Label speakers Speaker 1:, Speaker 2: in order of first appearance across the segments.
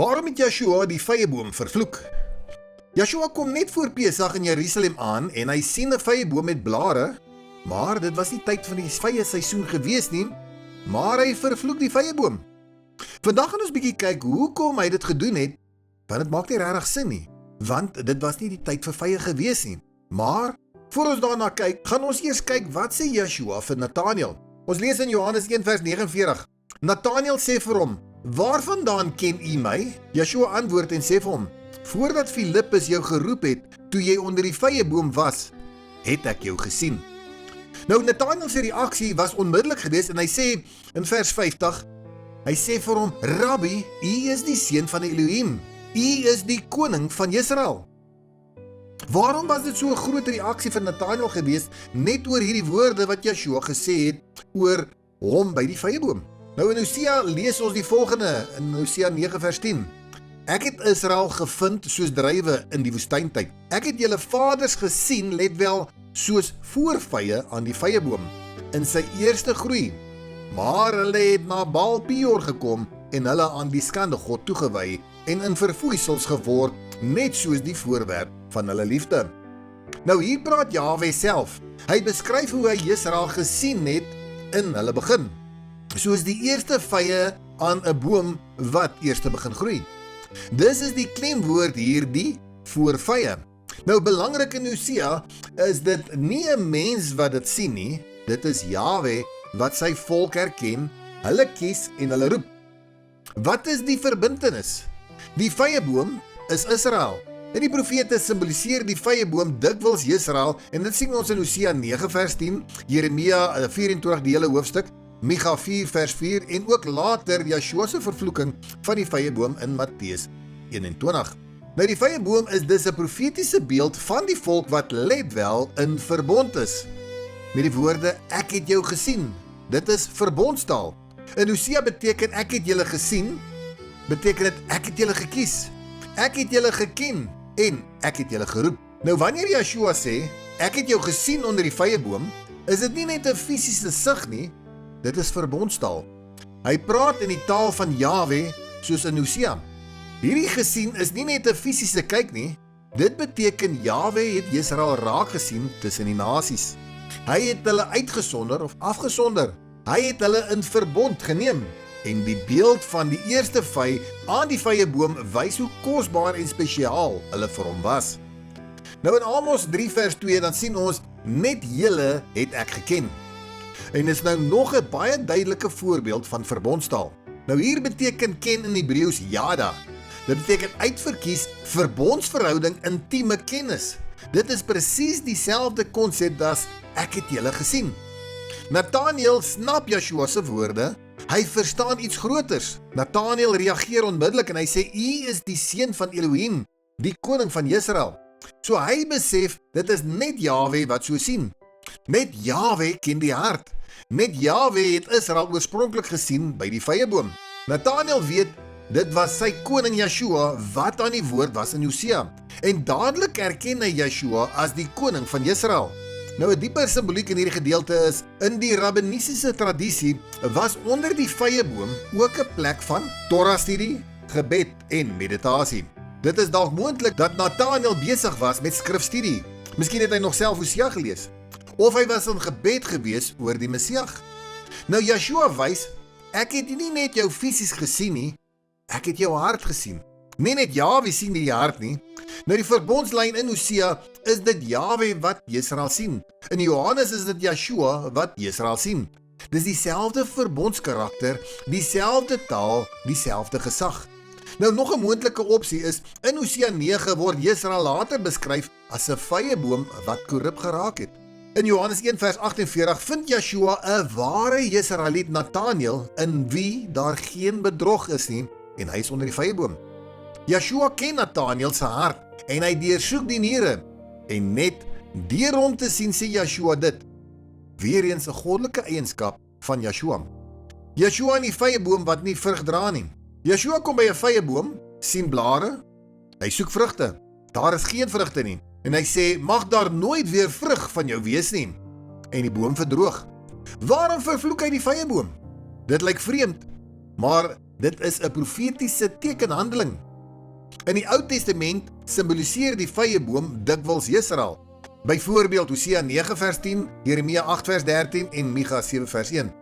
Speaker 1: Waarom het Yeshua die vyeboom vervloek? Yeshua kom net voor Pesach in Jerusalem aan en hy sien 'n vyeboom met blare, maar dit was nie tyd van die vye seisoen gewees nie, maar hy vervloek die vyeboom. Vandag gaan ons bietjie kyk hoekom hy dit gedoen het, want dit maak nie regtig sin nie, want dit was nie die tyd vir vye gewees nie. Maar, voor ons daarna kyk, gaan ons eers kyk wat sê Yeshua vir Nathanael. Ons lees in Johannes 1 vers 49. Nathanael sê vir hom, "Waarvandaan ken u my?" Yeshua antwoord en sê vir hom, "Voordat Filippus jou geroep het, toe jy onder die vyeboom was, het ek jou gesien." Nou, Nathanael se reaksie was onmiddellik geweest en hy sê in vers 50, hy sê vir hom, "Rabbi, u is die seun van Elohim. U is die koning van Israel." Waarom was dit so 'n groot reaksie van Nathanael geweest net oor hierdie woorde wat Yeshua gesê het oor hom by die vyeboom? Nou in Hosea lees ons die volgende in Hosea 9 vers 10. "Ek het Israel gevind soos druiwe in die woestyntyd. Ek het julle vaders gesien, let wel, soos voorvye aan die vyeboom, in sy eerste groei. Maar hulle het na Baal Peor gekom en hulle aan die skande God toegewy en in verfoeisels geword, net soos die voorwerp van hulle liefde." Nou hier praat Jahwe self. Hy beskryf hoe hy Israel gesien het in hulle begin, soos die eerste vye aan 'n boom wat eers begin groei. Dis is die klemwoord hier, die voorvye. Nou belangrik in Hosea is dit nie 'n mens wat dit sien nie, dit is Jahwe wat sy volk herken, hulle kies en hulle roep. Wat is die verbintenis? Die vyeboom is Israel. En die profete simboliseer die vyeboom dikwels Israel, en dit sien ons in Hosea 9 vers 10, Jeremia 24 die hele hoofstuk, Micha 4 vers 4 en ook later Yeshua se vervloeking van die vyeboom in Matteus 21. Nou die vyeboom is dus 'n profetiese beeld van die volk wat let wel in verbond is. Met die woorde, "Ek het jou gesien." Dit is verbondstaal. In Hosea beteken "ek het julle gesien", beteken dit "ek het julle gekies", "ek het julle geken" en "ek het julle geroep." Nou wanneer Yeshua sê, "ek het jou gesien onder die vyeboom", is dit nie net 'n fisiese sig nie, dit is verbondstaal. Hy praat in die taal van Jahwe soos in Hosea. Hierdie gesien is nie net 'n fisiese kyk nie, dit beteken Jahwe het Israel raak gesien tussen die nasies. Hy het hulle uitgesonder of afgesonder. Hy het hulle in verbond geneem. En die beeld van die eerste vy aan die vyeboom wys hoe kosbaar en spesiaal hulle vir hom was. Nou in Amos 3 vers 2 dan sien ons, "Net julle het ek geken." En is nou nog 'n baie duidelike voorbeeld van verbondstaal. Nou hier beteken ken in Hebreëus yada. Dit beteken uitverkies, verbondsverhouding, intieme kennis. Dit is presies dieselfde konsep as "ek het julle gesien." Nathanael snap Yeshua se woorde. Hy verstaan iets groters. Nathanael reageer onmiddellik en hy sê, "U is die seun van Elohim, die koning van Israel." So hy besef, dit is net Jahwe wat so sien. Net Jahwe ken die hart. Net Jahwe het Israel oorspronklik gesien by die vyeboom. Nathanael weet, dit was sy koning Yeshua wat aan die woord was in Hosea. En dadelik erken hy Yeshua as die koning van Israel. Nou 'n dieper simboliek in hierdie gedeelte is, in die rabbinisiese tradisie was onder die vyeboom ook 'n plek van Torah-studie, gebed en meditasie. Dit is dalk moontlik dat Nathanael besig was met skrifstudie. Miskien het hy nog self Hosea gelees. Of hy was in gebed gewees oor die Messias. Nou Yeshua wys, "Ek het nie net jou fisies gesien nie, ek het jou hart gesien." Nie net Jahwe sien die hart nie. Nou die verbondslyn in Hosea is dit Jahwe wat Israel sien. In Johannes is dit Yeshua wat Israel sien. Dis dieselfde verbondskarakter, dieselfde taal, dieselfde gesag. Nou nog 'n moontlike opsie is, in Hosea 9 word Israel later beskryf as 'n vyeboom wat korrup geraak het. In Johannes 1 vers 48 vind Yeshua 'n ware Israeliet Nathanael in wie daar geen bedrog is nie, en hy is onder die vyeboom. Yeshua ken Nathanael se hart en hy deursoek die niere. En net deur hom te sien sê Yeshua dit. Weereens 'n goddelike eienskap van Yeshua. Yeshua in die vyeboom wat nie vrug dra nie. Yeshua kom by 'n vyeboom, sien blare, hy soek vrugte. Daar is geen vrugte nie. En hy sê, "Mag daar nooit weer vrug van jou wees nie." En die boom verdroog. Waarom vervloek hy die vyeboom? Dit lyk vreemd, maar Dit is 'n profetiese tekenhandeling. In die Ou Testament simboliseer die vyeboom dikwels Israel. Byvoorbeeld Hosea 9 vers 10, Jeremia 8 vers 13 en Micha 7 vers 1.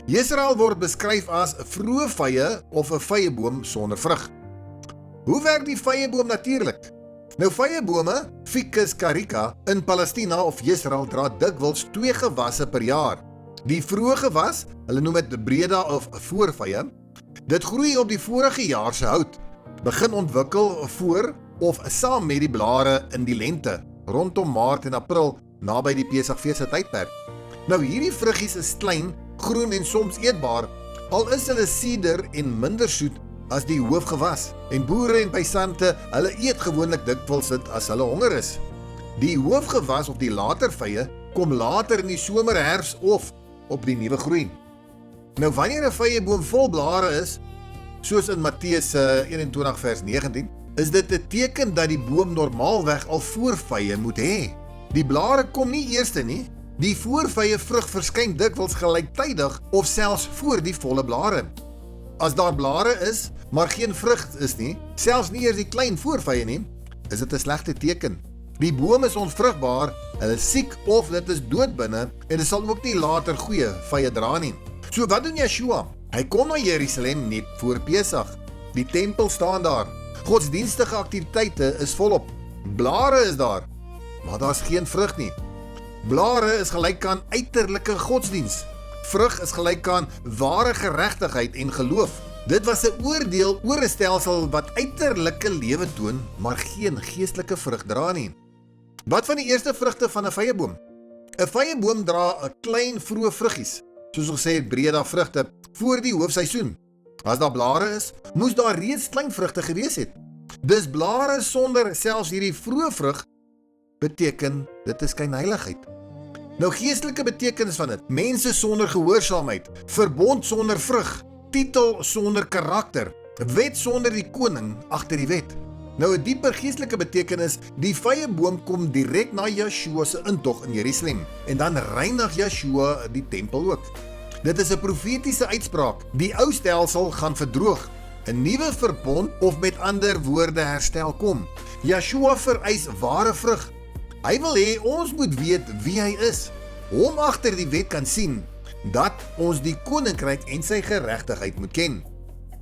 Speaker 1: Israel word beskryf as 'n vroeë vye of 'n vyeboom sonder vrug. Hoe werk die vyeboom natuurlik? Nou vyebome, Ficus carica, in Palestina of Israel dra dikwels 2 gewasse per jaar. Die vroeë gewas, hulle noem dit breda of voorvye, dit groei op die vorige jaar se hout, begin ontwikkel voor of saam met die blare in die lente, rondom Maart en April, naby die Pesachfees se tydperk. Nou hierdie vruggies is klein, groen en soms eetbaar, al is hulle suiwer en minder soet as die hoofgewas. En boere en pysante, hulle eet gewoonlik dikwels dit as hulle honger is. Die hoofgewas of die later vye kom later in die somer, herfs of op die nuwe groei. Nou wanneer 'n vyeboom vol blare is, soos in Matteus 21 vers 19, is dit 'n teken dat die boom normaalweg al voorvye moet hê. Die blare kom nie eerste nie. Die voorvye vrug verskyn dikwels gelyktydig of selfs voor die volle blare. As daar blare is, maar geen vrug is nie, selfs nie eers die klein voorvye nie, is dit 'n slegte teken. Die boom is onvrugbaar, hulle is siek of dit is dood binne en dit sal ook nie later goeie vye dra nie. So wat doen Yeshua? Hy kom na Jerusalem net voor Pesach. Die tempel staan daar. Godsdienstige aktiwiteite is volop. Blare is daar, maar daar's geen vrug nie. Blare is gelyk aan uiterlike godsdiens. Vrug is gelyk aan ware geregtigheid en geloof. Dit was 'n oordeel oor 'n stelsel wat uiterlike lewe toon, maar geen geestelike vrug dra nie. Wat van die eerste vrugte van 'n vyeboom? 'n Vyeboom dra 'n klein vroeë vruggies, soos ons sê breda vrugte, voor die hoofseisoen. As daar blare is, moes daar reeds klein vrugte gewees het. Dis blare sonder selfs hierdie vroeë vrug beteken dit is skynheiligheid. Nou geestelike betekenis van dit, mense sonder gehoorsaamheid, verbond sonder vrug, titel sonder karakter, wet sonder die koning agter die wet. Nou 'n dieper geestelike betekenis, die vyeboom kom direk na Yeshua se intog in Jerusalem en dan reinig Yeshua die tempel ook. Dit is 'n profetiese uitspraak. Die ou stelsel gaan verdroog, 'n nuwe verbond of met ander woorde herstel kom. Yeshua vereis ware vrug. Hy wil hê ons moet weet wie hy is, hom agter die wet kan sien, dat ons die koninkryk en sy geregtigheid moet ken.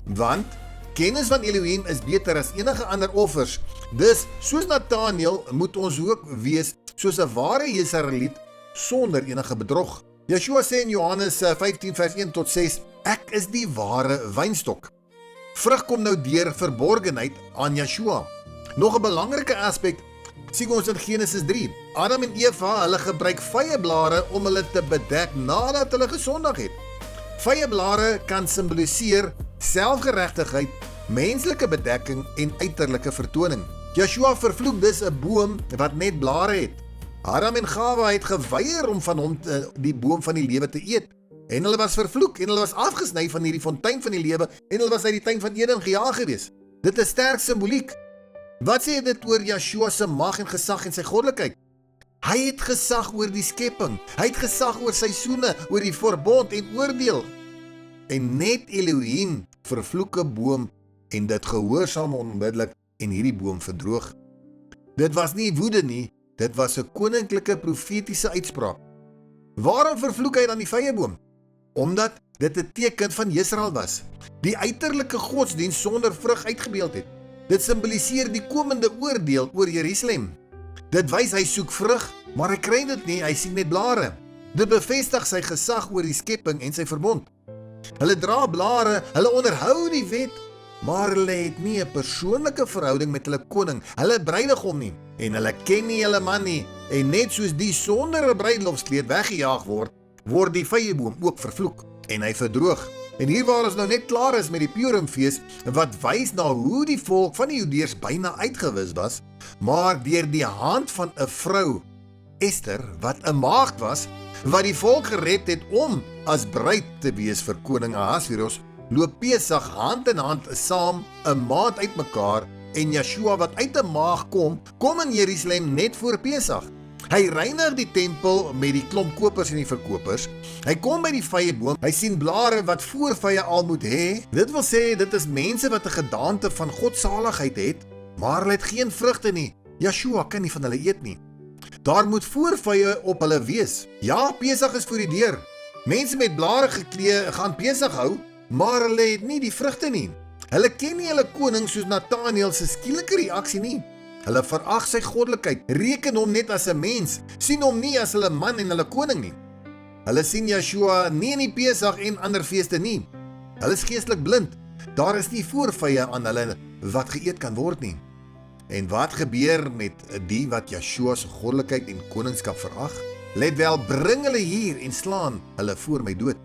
Speaker 1: Want kennis van Elohim is beter as enige ander offers. Dus soos Nathanael moet ons ook wees soos 'n ware Israeliet sonder enige bedrog. Yeshua sê in Johannes 15 vers 1 tot 6, ek is die ware wynstok. Vrug kom nou deur verborgenheid aan Yeshua. Nog 'n belangrike aspek sien ons in Genesis 3. Adam en Eva, hulle gebruik vyeblare om hulle te bedek nadat hulle gesondig het. Vyeblare kan simboliseer selfgeregtigheid, menslike bedekking en uiterlike vertoning. Yeshua vervloek dus 'n boom wat net blare het. Adam en Gawa het geweier om van hom die boom van die lewe te eet. En hulle was vervloek en hulle was afgesny van hierdie fontein van die lewe en hulle was uit die tuin van Eden gejaag gewees. Dit is sterk simboliek. Wat sê dit oor Yeshua se mag en gesag en sy goddelikheid? Hy het gesag oor die skepping. Hy het gesag oor seisoene, oor die verbond en oordeel. En net Elohim vervloek 'n boom en dit gehoorsaam onmiddellik en hierdie boom verdroog. Dit was nie woede nie, dit was 'n koninklike profetiese uitspraak. Waarom vervloek hy dan die vyeboom? Omdat dit 'n teken van Israel was, die uiterlike godsdiens sonder vrug uitgebeeld het. Dit simboliseer die komende oordeel oor Jerusalem. Dit wys hy soek vrug, maar hy kry dit nie, hy sien net blare. Dit bevestig sy gesag oor die skepping en sy verbond. Hulle dra blare, hulle onderhou die wet, maar hulle het nie 'n persoonlike verhouding met hulle koning, hulle bruidegom nie, en hulle ken nie hulle man nie, en net soos die sonder 'n bruiloftskleed weggejaag word, word die vyeboom ook vervloek, en hy verdroog. En hier waar ons nou net klaar is met die Purimfees, wat wys na hoe die volk van die Judeërs byna uitgewis was, maar deur die hand van 'n vrou, Ester, wat 'n maagd was, wat die volk gered het om as bruid te wees vir koning Ahasveros, loop Pesach hand in hand saam 'n maand uitmekaar en Yeshua wat uit 'n maag kom in Jerusalem net voor Pesach. Hy reinig die tempel met die klomp kopers en die verkopers. Hy kom by die vyeboom, hy sien blare wat voorvye al moet hê. Dit wil sê, dit is mense wat 'n gedaante van godsaligheid het, maar hulle het geen vrugte nie. Yeshua kan nie van hulle eet nie. Daar moet voorvye op hulle wees. Ja, Pesach is voor die deur. Mense met blare geklee gaan Pesach hou, maar hulle het nie die vrugte nie. Hulle ken nie hulle koning soos Nathanael se skielike reaksie nie. Hulle verag sy goddelikheid, reken hom net as 'n mens, sien hom nie as hulle man en hulle koning nie. Hulle sien Yeshua nie in die Pesach en ander feeste nie. Hulle is geestelik blind. Daar is nie voorvye aan hulle wat geëet kan word nie. En wat gebeur met die wat Yeshua se goddelikheid en koningskap verag? Let wel, bring hulle hier en slaan hulle voor my dood.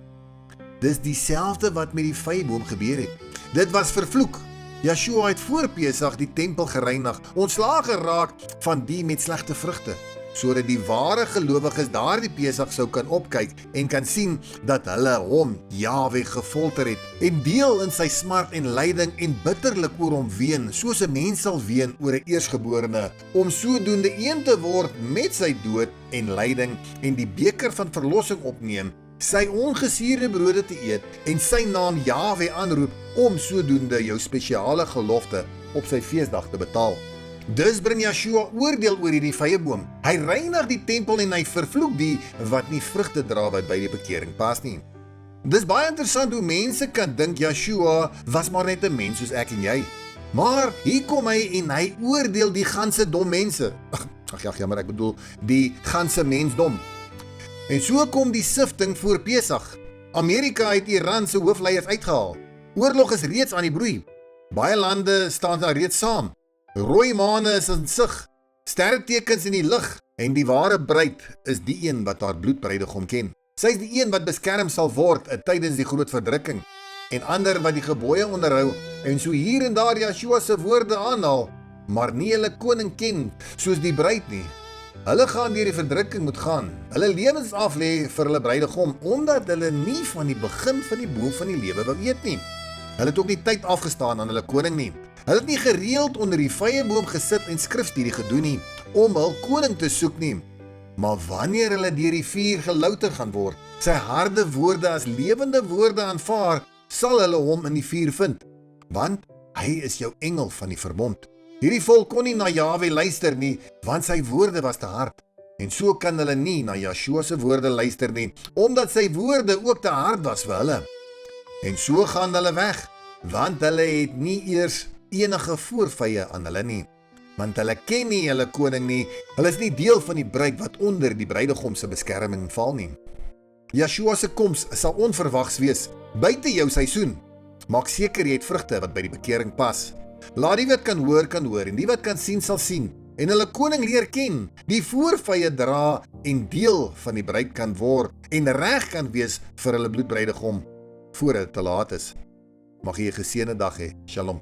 Speaker 1: Dis dieselfde wat met die vyeboom gebeur het. Dit was vervloek. Yeshua het voor Pesach die tempel gereinig, ontslae geraak van die met slegte vrugte, sodat die ware gelowiges daardie Pesach sou kan opkyk en kan sien dat hulle hom, Jahwe, gefolter het en deel in sy smart en lyding en bitterlik oor hom ween, soos 'n mens sal ween oor 'n eersgeborene, om sodoende een te word met sy dood en lyding en die beker van verlossing opneem, sy ongesuurde brode te eet en sy naam Jahwe aanroep om sodoende jou spesiale gelofte op sy feesdag te betaal. Dus bring Yeshua oordeel oor hierdie vyeboom. Hy reinig die tempel en hy vervloek die wat nie vrugte dra wat by die bekering pas nie. Dis baie interessant hoe mense kan dink Yeshua was maar net 'n mens soos ek en jy. Maar hier kom hy en hy oordeel die ganse dom mense. Jammer, ek bedoel die ganse mensdom. En so kom die sifting voor Pesach. Amerika het Iran se hoofleiers uitgehaal. Oorlog is reeds aan die broei. Baie lande staan daar reeds saam. Rooi maane is in sig, sterretekens in die lig, en die ware bruid is die een wat haar bloedbruidegom ken. Sy is die een wat beskerm sal word tydens die groot verdrukking, en ander wat die gebooie onderhou, en so hier en daar Yeshua se woorde aanhaal, maar nie hulle koning ken, soos die bruid nie. Hulle gaan deur die verdrukking moet gaan, hulle lewens aflê vir hulle bruidegom, omdat hulle nie van die begin van die boom van die lewe wou eet nie. Hulle het ook nie tyd afgestaan aan hulle koning nie. Hulle het nie gereeld onder die vyeboom gesit en skrifstudie gedoen nie, om hul koning te soek nie. Maar wanneer hulle deur die vuur gelouter gaan word, sy harde woorde as lewende woorde aanvaar, sal hulle hom in die vuur vind, want hy is jou engel van die verbond. Hierdie volk kon nie na Jahwe luister nie, want sy woorde was te hard. En so kan hulle nie na Yeshua se woorde luister nie, omdat sy woorde ook te hard was vir hulle. En so gaan hulle weg, want hulle het nie eers enige voorvye aan hulle nie, want hulle ken nie hulle koning nie, hulle is nie deel van die bruid wat onder die bruidegom se beskerming val nie. Yeshua se koms sal onverwags wees, buite jou seisoen. Maak seker jy het vrugte wat by die bekering pas. Laat die wat kan hoor, en die wat kan sien, sal sien, en hulle koning leer ken, die voorvye dra en deel van die bruid kan word, en reg kan wees vir hulle bloedbruidegom, voor dit te laat is. Mag jy 'n geseënde dag hê. Shalom.